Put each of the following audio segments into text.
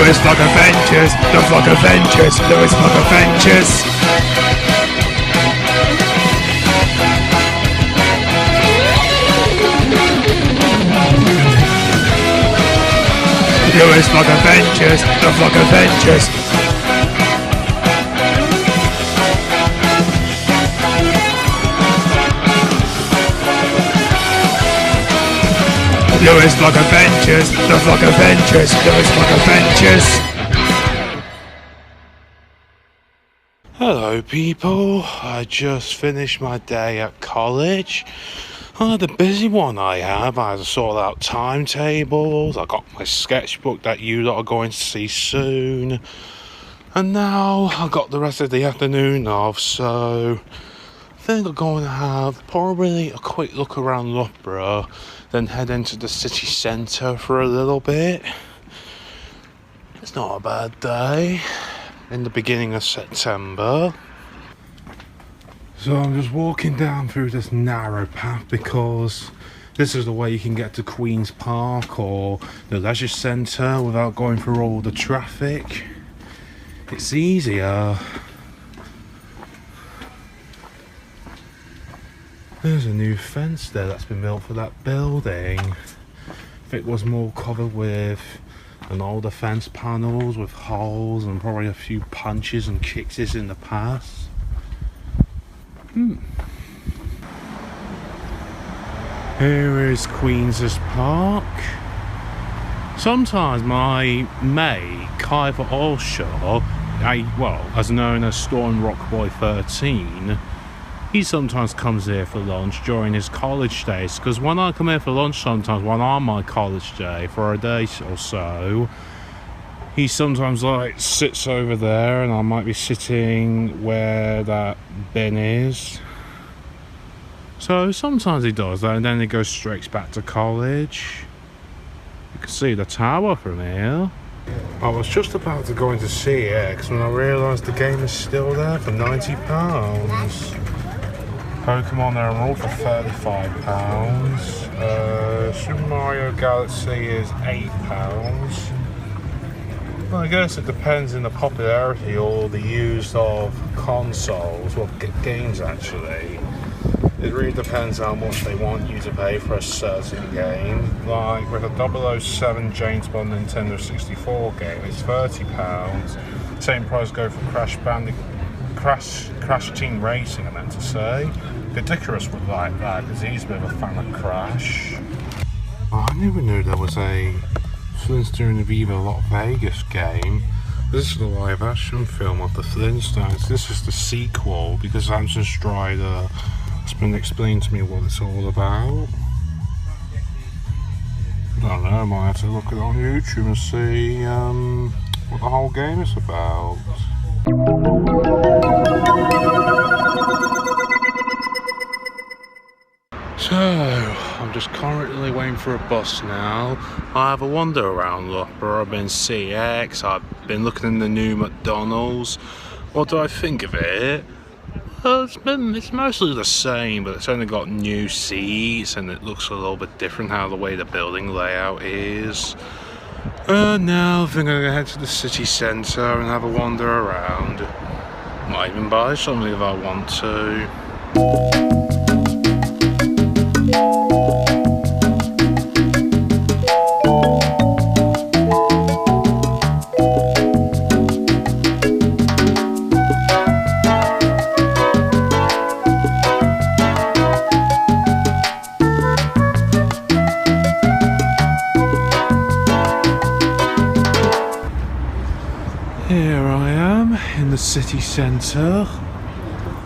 Lewis Vlog Adventures, the Vlog Adventures, Lewis Vlog Adventures. Lewis Vlog Adventures, the Vlog Adventures. Lewis Vlog Adventures, the Vlog Adventures, Lewis Vlog Adventures. Hello people, I just finished my day at college. I had a busy one I had to sort out timetables, I got my sketchbook that you lot are going to see soon. And now I got the rest of the afternoon off, so I think I'm going to have probably a quick look around Loughborough, then head into the city centre for a little bit. It's not a bad day in the beginning of September. So I'm just walking down through this narrow path because this is the way you can get to Queen's Park or the leisure centre without going through all the traffic. It's easier. There's a new fence there that's been built for that building. If it was more covered with an older fence panels with holes and probably a few punches and kicks in the past. Here is Queen's Park. Sometimes my mate, Kyver Allshaw, as known as Storm Rock Boy 13, he sometimes comes here for lunch during his college days, because when I come here for lunch sometimes when I'm on my college day for a day or so, he sometimes sits over there and I might be sitting where that bin is. So sometimes he does that and then he goes straight back to college. You can see the tower from here. I was just about to go into CX when I realised the game is still there for £90. Pokemon Emerald for £35. Super Mario Galaxy is £8. Well, I guess it depends on the popularity or the use of consoles, well, games actually. It really depends how much they want you to pay for a certain game. Like with a 007 James Bond Nintendo 64 game, it's £30. Same price go for Crash Team Racing, I meant to say. Ridiculous would like that because he's a bit of a fan of Crash. Oh, I never knew there was a Flintstone Viva Las Vegas game. This is the live action film of the Flintstones. This is the sequel because Samson Strider has been explained to me what it's all about. I don't know, I might have to look it on YouTube and see what the whole game is about. So, I'm just currently waiting for a bus now. I have a wander around Loughborough. I've been CX, I've been looking in the new McDonald's. What do I think of it? Well, it's mostly the same, but it's only got new seats and it looks a little bit different how the way the building layout is. Now I think I'm going to head to the city centre and have a wander around. Might even buy something if I want to. Here I am in the city centre.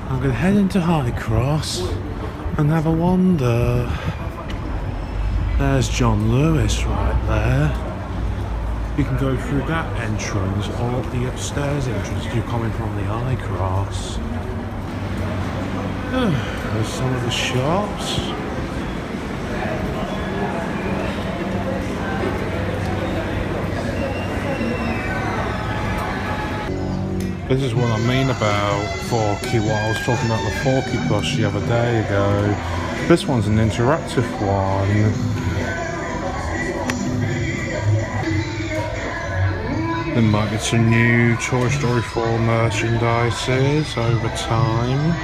I'm going to head into High Cross and have a wander. There's John Lewis right there. You can go through that entrance or the upstairs entrance if you're coming from the High Cross. There's some of the shops. This is what I mean about Forky, what I was talking about the Forky plush the other day ago. This one's an interactive one. There might be some new Toy Story 4 merchandises over time.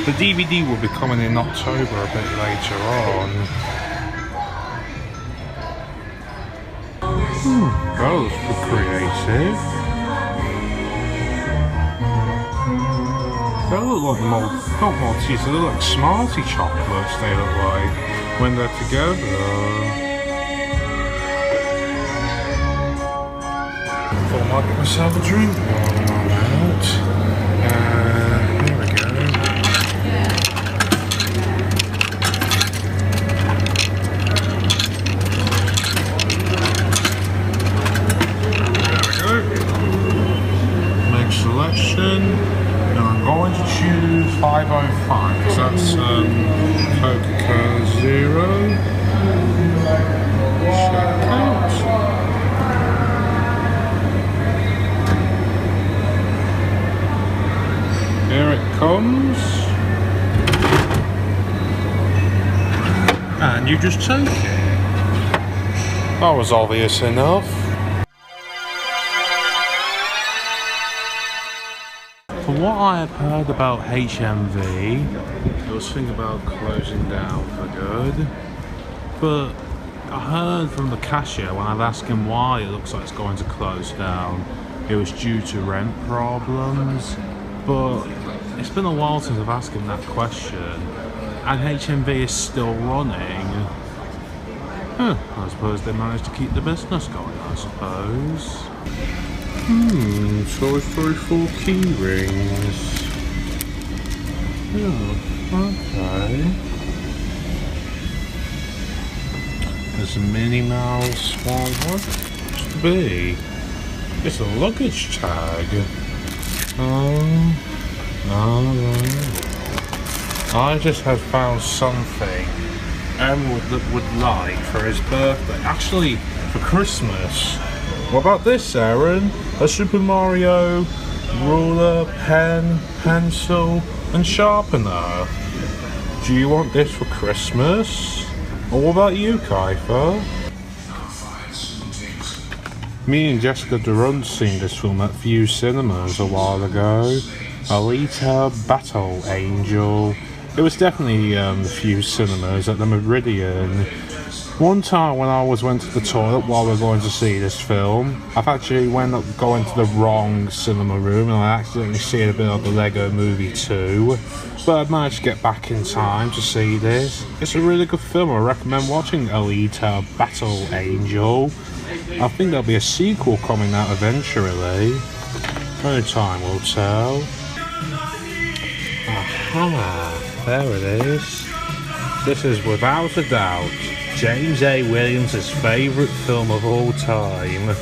The DVD will be coming in October a bit later on. That looks pretty creative. They look like not Maltesers, they look like Smarty chocolates, they look like, when they're together. Thought I might get myself a drink while I'm out. Here we go. Make selection. Now I'm going to choose 505 because that's Coca-Cola Zero. Check out. Here it comes. And you just take it. That was obvious enough. From what I have heard about HMV, there was thinking about closing down for good. But I heard from the cashier when I've asked him why it looks like it's going to close down, it was due to rent problems. But it's been a while since I've asked him that question, and HMV is still running. I suppose they managed to keep the business going, I suppose. Toy Story 4 key rings. Oh, okay. There's a Minnie Mouse one. What's it to be? It's a luggage tag. I just have found something Emerald would like for his birthday. Actually, for Christmas. What about this, Aaron? A Super Mario ruler, pen, pencil, and sharpener. Do you want this for Christmas? Or what about you, Kiefer? Me and Jessica Durant seen this film at View Cinemas a while ago. Alita Battle Angel. It was definitely the View Cinemas at the Meridian. One time when I went to the toilet while we were going to see this film, I've actually went up going to the wrong cinema room and I accidentally seen a bit of the Lego Movie 2. But I managed to get back in time to see this. It's a really good film. I recommend watching Alita Battle Angel. I think there'll be a sequel coming out eventually. Only time will tell. Aha, there it is. This is without a doubt James A. Williams' favourite film of all time.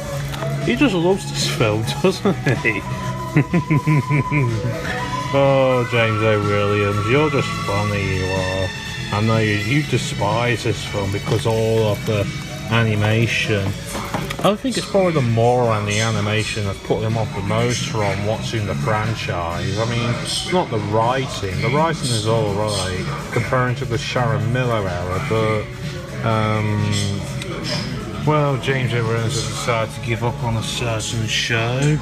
He just loves this film, doesn't he? Oh, James A. Williams, you're just funny, you are. I know you despise this film because all of the animation. I think it's probably the moral and the animation that put him off the most from watching the franchise. I mean, it's not the writing. The writing is alright comparing to the Sharon Miller era, but well, James A. Williams has decided to give up on a certain show.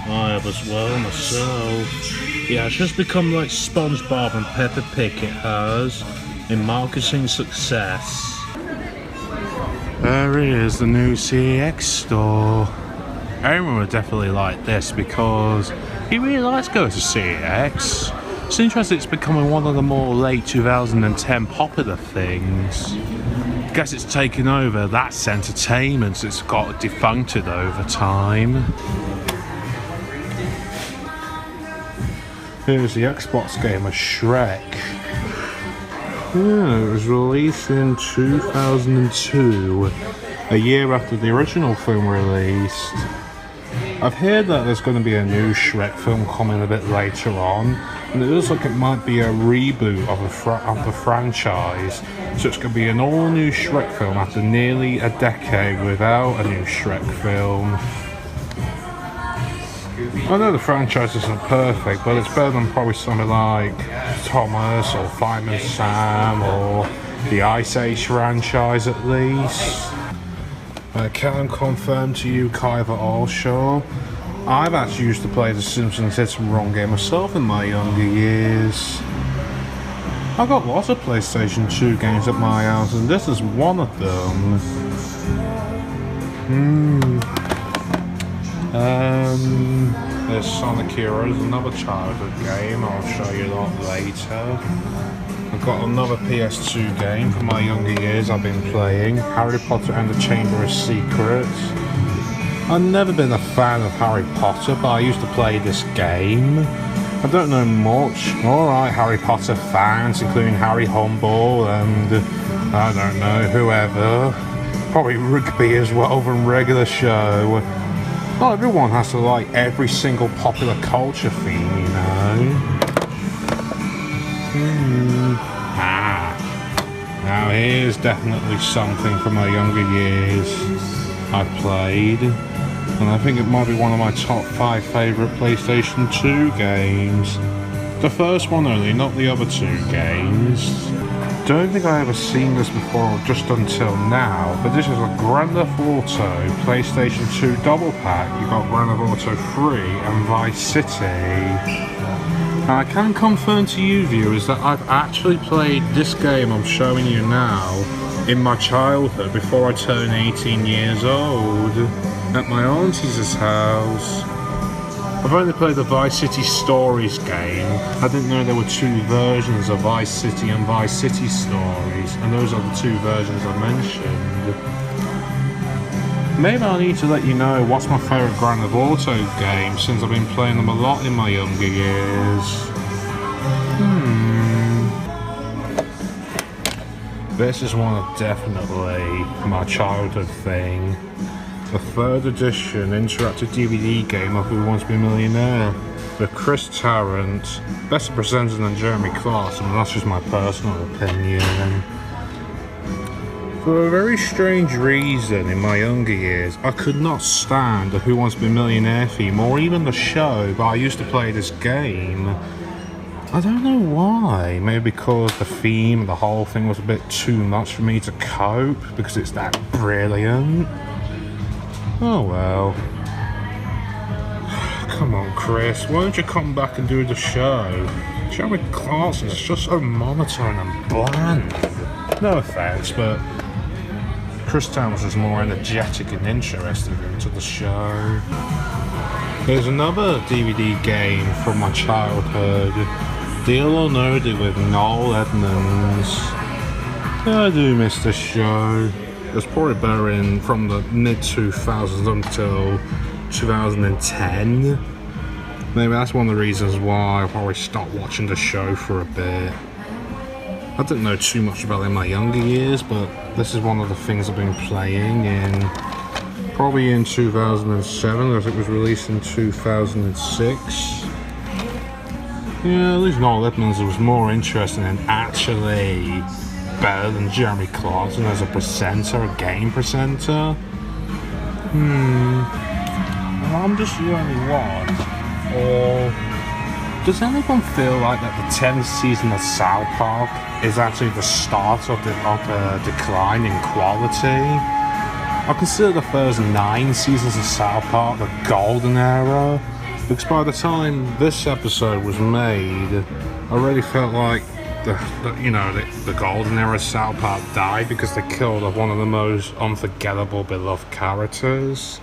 I have as well myself. Yeah, it's just become like SpongeBob and Peppa Pig, it has, in marketing success. There is the new CEX store. Aaron would definitely like this because he really likes going to CEX. It's interesting, it's becoming one of the more late 2010 popular things. I guess it's taken over That's Entertainment, it's got defuncted over time. Here's the Xbox game of Shrek. Yeah, it was released in 2002, a year after the original film released. I've heard that there's going to be a new Shrek film coming a bit later on, and it looks like it might be a reboot of the franchise, so it's going to be an all-new Shrek film after nearly a decade without a new Shrek film. I know the franchise isn't perfect, but it's better than probably something like Thomas or Fireman Sam or the Ice Age franchise at least. I can confirm to you, Kyver Allshaw, I've actually used to play The Simpsons Hit and Run game myself in my younger years. I've got lots of PlayStation 2 games at my house, and this is one of them. There's Sonic Heroes, another childhood game, I'll show you that later. I've got another PS2 game from my younger years I've been playing, Harry Potter and the Chamber of Secrets. I've never been a fan of Harry Potter, but I used to play this game. I don't know much. Alright, Harry Potter fans, including Harry Humble and, I don't know, whoever. Probably Rugby as well from regular show. Not everyone has to like every single popular culture theme, you know. Now here's definitely something from my younger years I've played, and I think it might be one of my top 5 favourite PlayStation 2 games. The first one only, not the other 2 games. Don't think I ever seen this before just until now, but this is a Grand Theft Auto PlayStation 2 double pack. You got Grand Theft Auto 3 and Vice City. Now I can confirm to you viewers that I've actually played this game I'm showing you now in my childhood before I turned 18 years old at my auntie's house. I've only played the Vice City Stories game. I didn't know there were 2 versions of Vice City and Vice City Stories, and those are the 2 versions I mentioned. Maybe I need to let you know what's my favourite Grand Theft Auto game, since I've been playing them a lot in my younger years. This is one of definitely my childhood thing. The 3rd edition interactive DVD game of Who Wants to Be a Millionaire. With Chris Tarrant, better presented than Jeremy Clarkson, and that's just my personal opinion. For a very strange reason, in my younger years, I could not stand the Who Wants to Be a Millionaire theme, or even the show, but I used to play this game. I don't know why. Maybe because the theme, the whole thing was a bit too much for me to cope, because it's that brilliant. Oh well. Come on, Chris, why don't you come back and do the show? Jeremy Clarkson's just so monotone and bland. No offense, but Chris Towns is more energetic and interesting into the show. There's another DVD game from my childhood, Deal or No Deal with Noel Edmonds. I do miss this show. It was probably better from the mid-2000s until 2010. Maybe that's one of the reasons why I probably stopped watching the show for a bit. I didn't know too much about it in my younger years, but this is one of the things I've been playing probably in 2007, as it was released in 2006. Yeah, at least Noel Edmonds was more interesting and actually better than Jeremy Clarkson as a presenter, a game presenter. I'm just the only one. Or does anyone feel like that the 10th season of South Park is actually the start of a decline in quality? I consider the first 9 seasons of South Park the golden era, because by the time this episode was made, I really felt like the golden era of South Park died because they killed off one of the most unforgettable, beloved characters.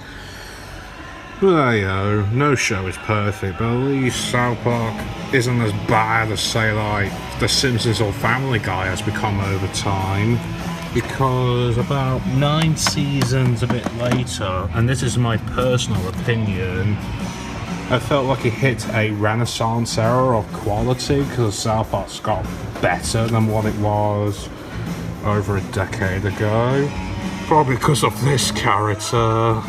But there you go, no show is perfect, but at least South Park isn't as bad as, say, like, The Simpsons or Family Guy has become over time. Because about 9 seasons a bit later, and this is my personal opinion, I felt like it hit a renaissance era of quality because South Park's got better than what it was over a decade ago. Probably because of this character.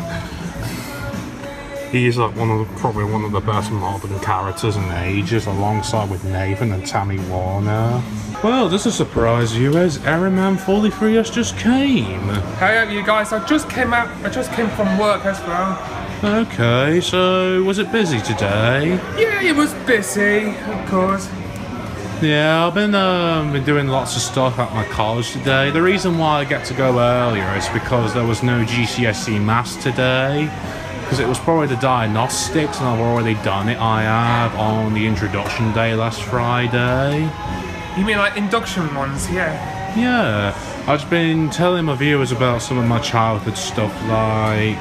He's like probably one of the best modern characters in ages, alongside with Nathan and Tammy Warner. Well, this will surprise you, as Airman 43 has just came. Hey, you guys, I just came from work as well. Okay, so was it busy today? Yeah, it was busy, of course. Yeah, I've been doing lots of stuff at my college today. The reason why I get to go earlier is because there was no GCSE maths today. Because it was probably the diagnostics and I've already done it. I have on the introduction day last Friday. You mean like induction ones? Yeah. Yeah, I've been telling my viewers about some of my childhood stuff, like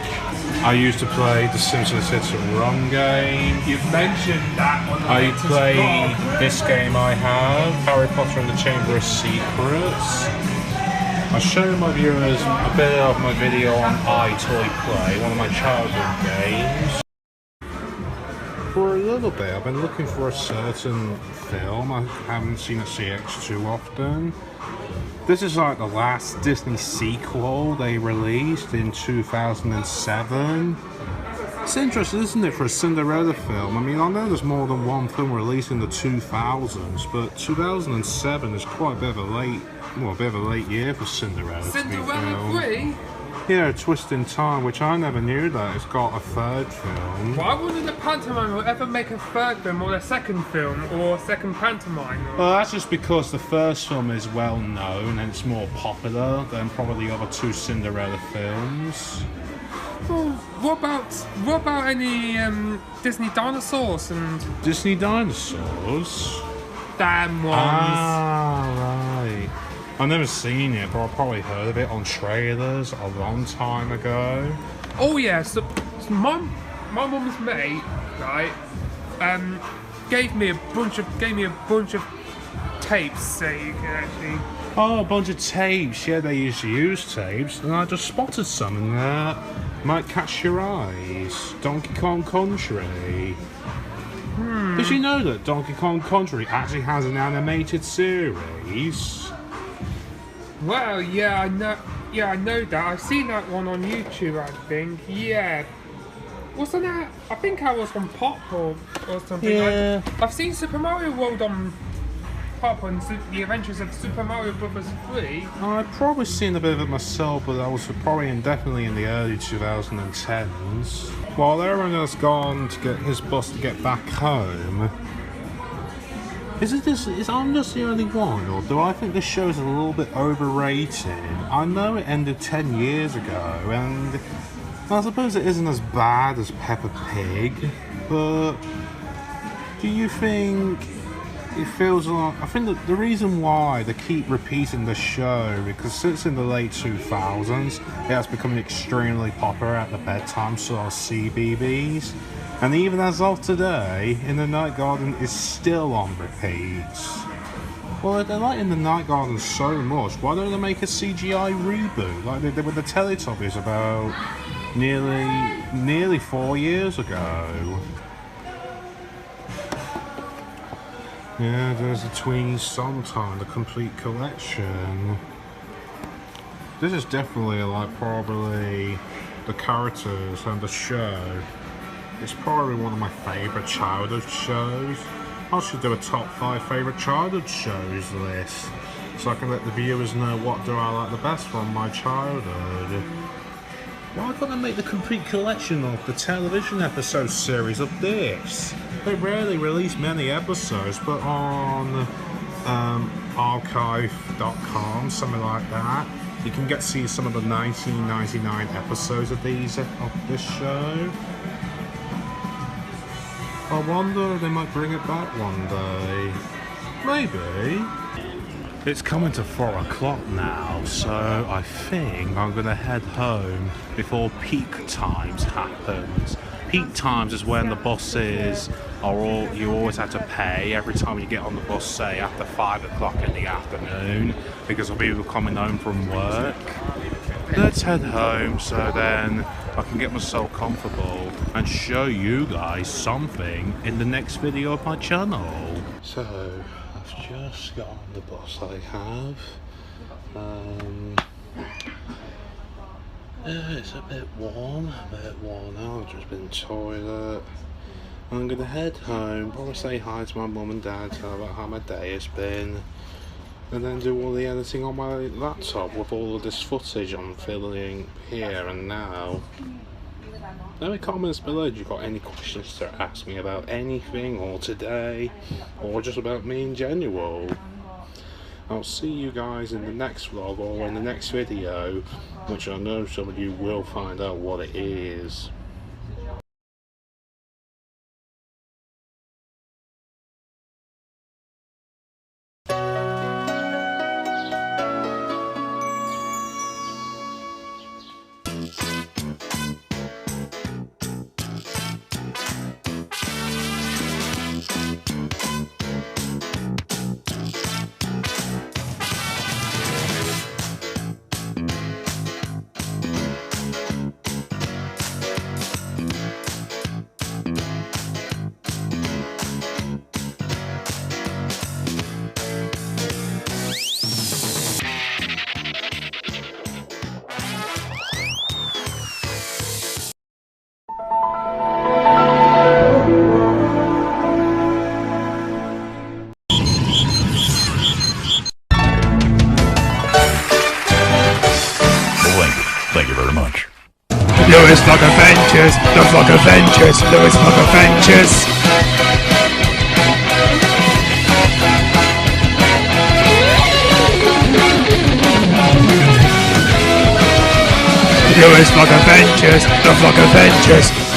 I used to play the Simpsons Hit and Run game. You've mentioned that one. I play this game I have, Harry Potter and the Chamber of Secrets. I'll show my viewers a bit of my video on iToy Play, one of my childhood games. For a little bit, I've been looking for a certain film. I haven't seen at CX too often. This is like the last Disney sequel they released in 2007. It's interesting, isn't it, for a Cinderella film? I mean, I know there's more than one film released in the 2000s, but 2007 is quite a bit of a late year for Cinderella. Cinderella 3? Yeah, A Twist in Time, which I never knew that it's got a third film. Why wouldn't the pantomime will ever make a third film or a second film or a second pantomime? Well, that's just because the first film is well known and it's more popular than probably the other two Cinderella films. Well, what about any Disney dinosaurs and Disney dinosaurs? damn ones? Ah, right. I've never seen it, but I've probably heard of it on trailers a long time ago. Oh yeah, so my mum's mate, right, gave me a bunch of tapes so you can actually. Oh, a bunch of tapes. Yeah, they used to use tapes, and I just spotted some in there. Might catch your eyes. Donkey Kong Country. Did you know that Donkey Kong Country actually has an animated series? Well, yeah, I know. Yeah, I know that. I've seen that one on YouTube. I think. Yeah. Wasn't that? I think I was on Pop or something. Yeah. I've seen Super Mario World on Pop and The Adventures of Super Mario Bros. 3. I've probably seen a bit of it myself, but that was probably definitely in the early 2010s. While everyone has gone to get his bus to get back home, is I'm just the only one, or do I think this show is a little bit overrated? I know it ended 10 years ago, and I suppose it isn't as bad as Peppa Pig, but do you think it feels like... I think that the reason why they keep repeating the show, because since in the late 2000s, it has become extremely popular at the bedtime sort of CBBS. And even as of today, In the Night Garden is still on repeat. Well, if they're like In the Night Garden so much, why don't they make a CGI reboot like they did with the Teletubbies about nearly 4 years ago? Yeah, there's a Tweeny Songtime, the complete collection. This is definitely like probably the characters and the show. It's probably one of my favourite childhood shows. I should do a top 5 favourite childhood shows list, so I can let the viewers know what do I like the best from my childhood. Why can't I make the complete collection of the television episode series of this? They rarely release many episodes, but on archive.com, something like that, you can get to see some of the 1999 episodes of this show. I wonder if they might bring it back one day. Maybe. It's coming to 4 o'clock now, so I think I'm gonna head home before peak times happens. Peak times is when the buses you always have to pay every time you get on the bus, say after 5 o'clock in the afternoon, because of people coming home from work. Let's head home so then I can get myself comfortable and show you guys something in the next video of my channel. So, I've just got on the bus, I have. Yeah, it's a bit worn out. I've just been to the toilet. I'm gonna head home, probably say hi to my mum and dad, tell about how my day has been, and then do all the editing on my laptop with all of this footage I'm filming here and now. Let me comments below if you've got any questions to ask me about anything, or today, or just about me in general. I'll see you guys in the next vlog or in the next video, which I know some of you will find out what it is. Thank you very much. Lewis Vlog Adventures, the Vlog Adventures, Lewis Vlog Adventures. Lewis Vlog Adventures, the Vlog Adventures.